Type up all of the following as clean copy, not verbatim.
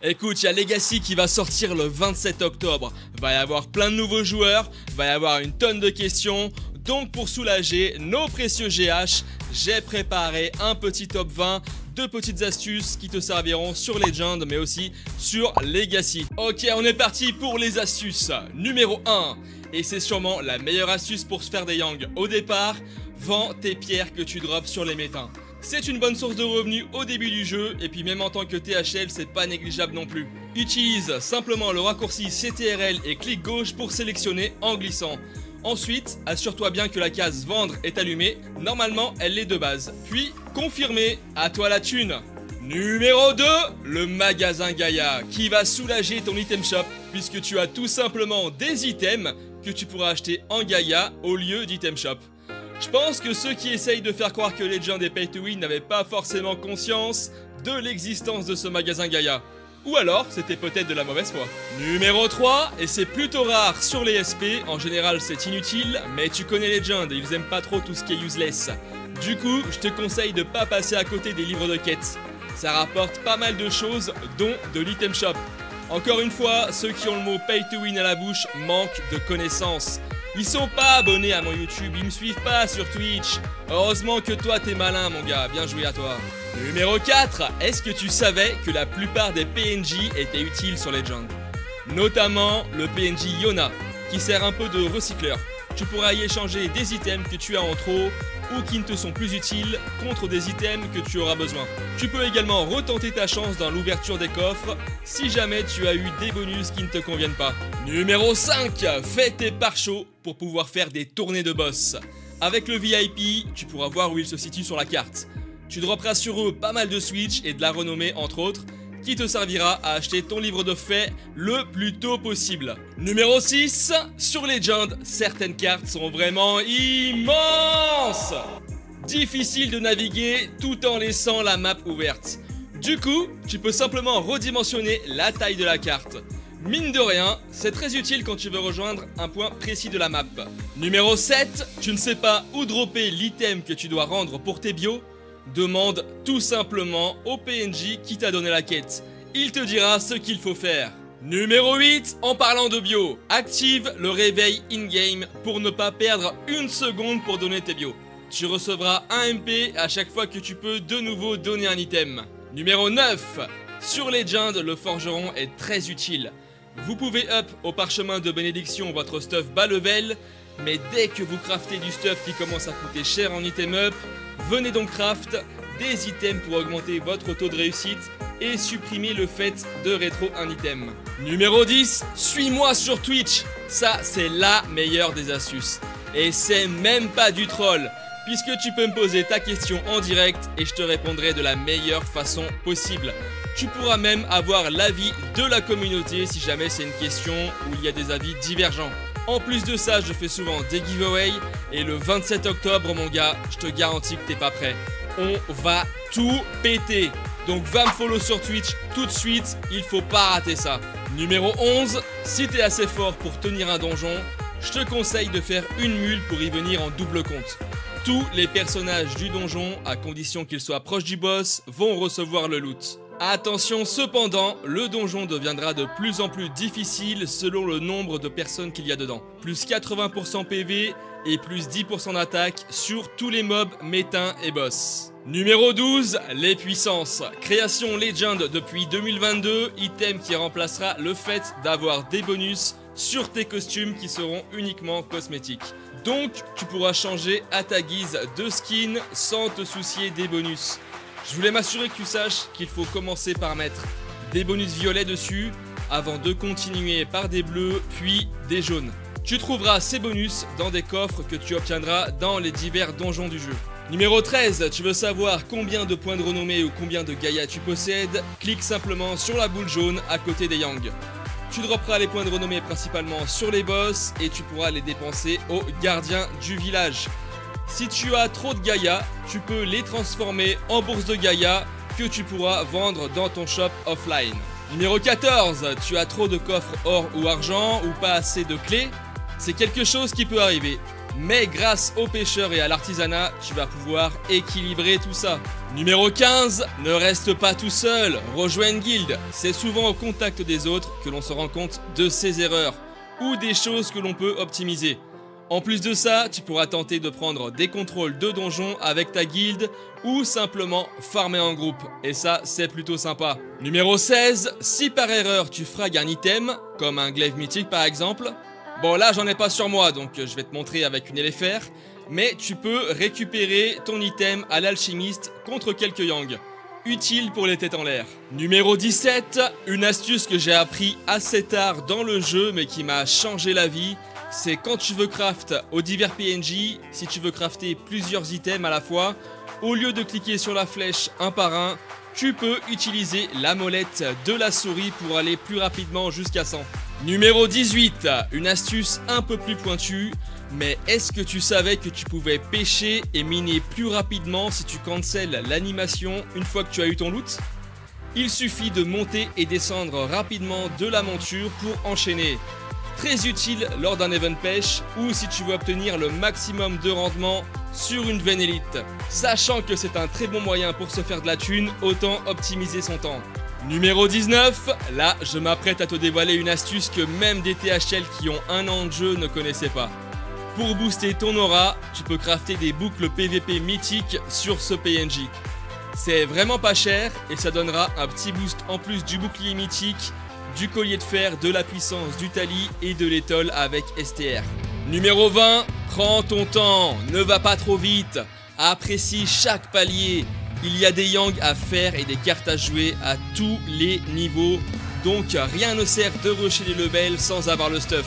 Écoute, il y a Legacy qui va sortir le 27 octobre. Va y avoir plein de nouveaux joueurs, va y avoir une tonne de questions. Donc pour soulager nos précieux GH, j'ai préparé un petit top 20 de petites astuces qui te serviront sur Legend mais aussi sur Legacy. Ok, on est parti pour les astuces. Numéro 1, et c'est sûrement la meilleure astuce pour se faire des yang au départ, vends tes pierres que tu drops sur les métins. C'est une bonne source de revenus au début du jeu et puis même en tant que THL c'est pas négligeable non plus. Utilise simplement le raccourci CTRL et clic gauche pour sélectionner en glissant. Ensuite, assure-toi bien que la case vendre est allumée, normalement elle l'est de base. Puis, confirmer, à toi la thune. Numéro 2, le magasin Gaïa, qui va soulager ton item shop, puisque tu as tout simplement des items que tu pourras acheter en Gaïa au lieu d'item shop. Je pense que ceux qui essayent de faire croire que Legend et Pay to Win n'avaient pas forcément conscience de l'existence de ce magasin Gaïa. Ou alors, c'était peut-être de la mauvaise foi. Numéro 3, et c'est plutôt rare sur les SP, en général c'est inutile, mais tu connais Legend et ils aiment pas trop tout ce qui est useless. Du coup, je te conseille de pas passer à côté des livres de quêtes. Ça rapporte pas mal de choses, dont de l'item shop. Encore une fois, ceux qui ont le mot Pay to Win à la bouche manquent de connaissances. Ils sont pas abonnés à mon YouTube, ils me suivent pas sur Twitch. Heureusement que toi t'es malin mon gars, bien joué à toi. Numéro 4, est-ce que tu savais que la plupart des PNJ étaient utiles sur Legend? Notamment le PNJ Yona, qui sert un peu de recycleur. Tu pourras y échanger des items que tu as en trop ou qui ne te sont plus utiles contre des items que tu auras besoin. Tu peux également retenter ta chance dans l'ouverture des coffres si jamais tu as eu des bonus qui ne te conviennent pas. Numéro 5, fais tes pare-chauds pour pouvoir faire des tournées de boss. Avec le VIP, tu pourras voir où il se situe sur la carte. Tu dropperas sur eux pas mal de switch et de la renommée entre autres, qui te servira à acheter ton livre de faits le plus tôt possible. Numéro 6, sur Legend, certaines cartes sont vraiment immenses. Difficile de naviguer tout en laissant la map ouverte. Du coup, tu peux simplement redimensionner la taille de la carte. Mine de rien, c'est très utile quand tu veux rejoindre un point précis de la map. Numéro 7, tu ne sais pas où dropper l'item que tu dois rendre pour tes bios? Demande tout simplement au PNJ qui t'a donné la quête. Il te dira ce qu'il faut faire. Numéro 8, en parlant de bio, active le réveil in-game pour ne pas perdre une seconde pour donner tes bios. Tu recevras un MP à chaque fois que tu peux de nouveau donner un item. Numéro 9, sur Legend, le forgeron est très utile. Vous pouvez up au parchemin de bénédiction votre stuff bas level, mais dès que vous craftez du stuff qui commence à coûter cher en item up, venez donc craft des items pour augmenter votre taux de réussite et supprimer le fait de rétro un item. Numéro 10, suis-moi sur Twitch. Ça, c'est la meilleure des astuces. Et c'est même pas du troll, puisque tu peux me poser ta question en direct et je te répondrai de la meilleure façon possible. Tu pourras même avoir l'avis de la communauté si jamais c'est une question où il y a des avis divergents. En plus de ça, je fais souvent des giveaways et le 27 octobre, mon gars, je te garantis que t'es pas prêt. On va tout péter. Donc va me follow sur Twitch tout de suite, il faut pas rater ça. Numéro 11, si t'es assez fort pour tenir un donjon, je te conseille de faire une mule pour y venir en double compte. Tous les personnages du donjon, à condition qu'ils soient proches du boss, vont recevoir le loot. Attention cependant, le donjon deviendra de plus en plus difficile selon le nombre de personnes qu'il y a dedans. Plus 80% PV et plus 10% d'attaque sur tous les mobs, métins et boss. Numéro 12, les puissances. Création Legend depuis 2022, item qui remplacera le fait d'avoir des bonus sur tes costumes qui seront uniquement cosmétiques. Donc tu pourras changer à ta guise de skin sans te soucier des bonus. Je voulais m'assurer que tu saches qu'il faut commencer par mettre des bonus violets dessus avant de continuer par des bleus puis des jaunes. Tu trouveras ces bonus dans des coffres que tu obtiendras dans les divers donjons du jeu. Numéro 13, tu veux savoir combien de points de renommée ou combien de Gaïa tu possèdes? Clique simplement sur la boule jaune à côté des Yang. Tu dropperas les points de renommée principalement sur les boss et tu pourras les dépenser aux gardiens du village. Si tu as trop de Gaïa, tu peux les transformer en bourse de Gaïa que tu pourras vendre dans ton shop offline. Numéro 14, tu as trop de coffres or ou argent ou pas assez de clés. C'est quelque chose qui peut arriver. Mais grâce aux pêcheurs et à l'artisanat, tu vas pouvoir équilibrer tout ça. Numéro 15, ne reste pas tout seul, rejoins une guilde. C'est souvent au contact des autres que l'on se rend compte de ses erreurs ou des choses que l'on peut optimiser. En plus de ça, tu pourras tenter de prendre des contrôles de donjons avec ta guilde ou simplement farmer en groupe. Et ça, c'est plutôt sympa. Numéro 16, si par erreur tu fragues un item, comme un glaive mythique par exemple. Bon là, j'en ai pas sur moi, donc je vais te montrer avec une LFR. Mais tu peux récupérer ton item à l'alchimiste contre quelques yang. Utile pour les têtes en l'air. Numéro 17, une astuce que j'ai appris assez tard dans le jeu mais qui m'a changé la vie. C'est quand tu veux craft aux divers PNJ, si tu veux crafter plusieurs items à la fois, au lieu de cliquer sur la flèche un par un, tu peux utiliser la molette de la souris pour aller plus rapidement jusqu'à 100. Numéro 18, une astuce un peu plus pointue, mais est-ce que tu savais que tu pouvais pêcher et miner plus rapidement si tu cancelles l'animation une fois que tu as eu ton loot? Il suffit de monter et descendre rapidement de la monture pour enchaîner. Très utile lors d'un event pêche ou si tu veux obtenir le maximum de rendement sur une veine élite. Sachant que c'est un très bon moyen pour se faire de la thune, autant optimiser son temps. Numéro 19, là je m'apprête à te dévoiler une astuce que même des THL qui ont un an de jeu ne connaissaient pas. Pour booster ton aura, tu peux crafter des boucles PVP mythiques sur ce PNJ. C'est vraiment pas cher et ça donnera un petit boost en plus du bouclier mythique, du collier de fer, de la puissance, du tali et de l'étole avec STR. Numéro 20, prends ton temps, ne va pas trop vite, apprécie chaque palier. Il y a des yang à faire et des cartes à jouer à tous les niveaux, donc rien ne sert de rusher les levels sans avoir le stuff.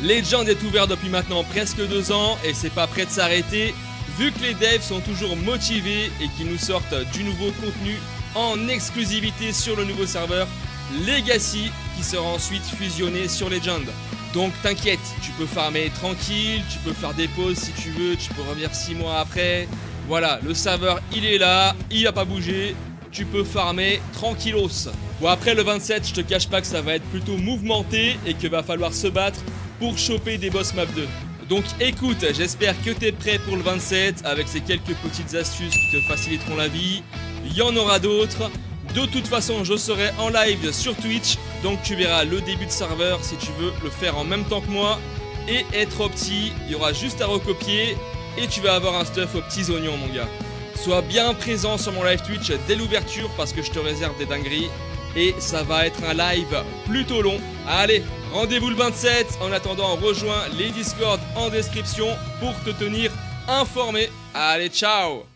Legend est ouvert depuis maintenant presque 2 ans et c'est pas prêt de s'arrêter, vu que les devs sont toujours motivés et qu'ils nous sortent du nouveau contenu en exclusivité sur le nouveau serveur Legacy qui sera ensuite fusionné sur Legend. Donc t'inquiète, tu peux farmer tranquille, tu peux faire des pauses si tu veux, tu peux revenir 6 mois après. Voilà, le serveur il est là, il va pas bouger, tu peux farmer tranquillos. Bon après le 27, je te cache pas que ça va être plutôt mouvementé et que va falloir se battre pour choper des boss map 2. Donc écoute, j'espère que tu es prêt pour le 27 avec ces quelques petites astuces qui te faciliteront la vie. Il y en aura d'autres. De toute façon, je serai en live sur Twitch, donc tu verras le début de serveur si tu veux le faire en même temps que moi. Et être opti, il y aura juste à recopier et tu vas avoir un stuff aux petits oignons mon gars. Sois bien présent sur mon live Twitch dès l'ouverture parce que je te réserve des dingueries. Et ça va être un live plutôt long. Allez, rendez-vous le 27. En attendant, rejoins les Discord en description pour te tenir informé. Allez, ciao!